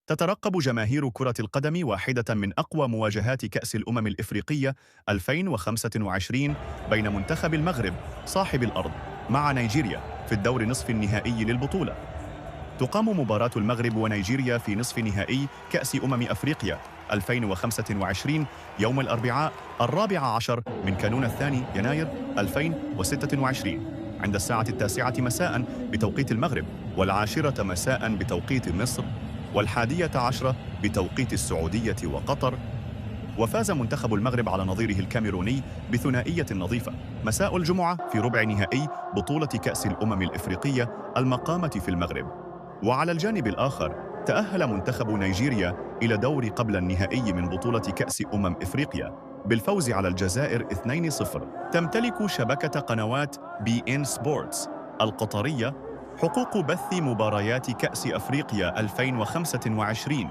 تترقب جماهير كرة القدم واحدة من أقوى مواجهات كأس الأمم الإفريقية 2025 بين منتخب المغرب صاحب الأرض مع نيجيريا في الدور نصف النهائي للبطولة. تقام مباراة المغرب ونيجيريا في نصف نهائي كأس أفريقيا 2025 يوم الأربعاء 14 من كانون الثاني يناير 2026 عند الساعة 9 مساء بتوقيت المغرب، والعاشرة مساء بتوقيت مصر، والحادية عشرة بتوقيت السعودية وقطر. وفاز منتخب المغرب على نظيره الكاميروني بثنائية نظيفة مساء الجمعة في ربع نهائي بطولة كأس الأمم الإفريقية المقامة في المغرب. وعلى الجانب الآخر، تأهل منتخب نيجيريا إلى دور قبل النهائي من بطولة كأس إفريقيا بالفوز على الجزائر 2-0. تمتلك شبكة قنوات بي إن سبورتس القطرية حقوق بث مباريات كأس أفريقيا 2025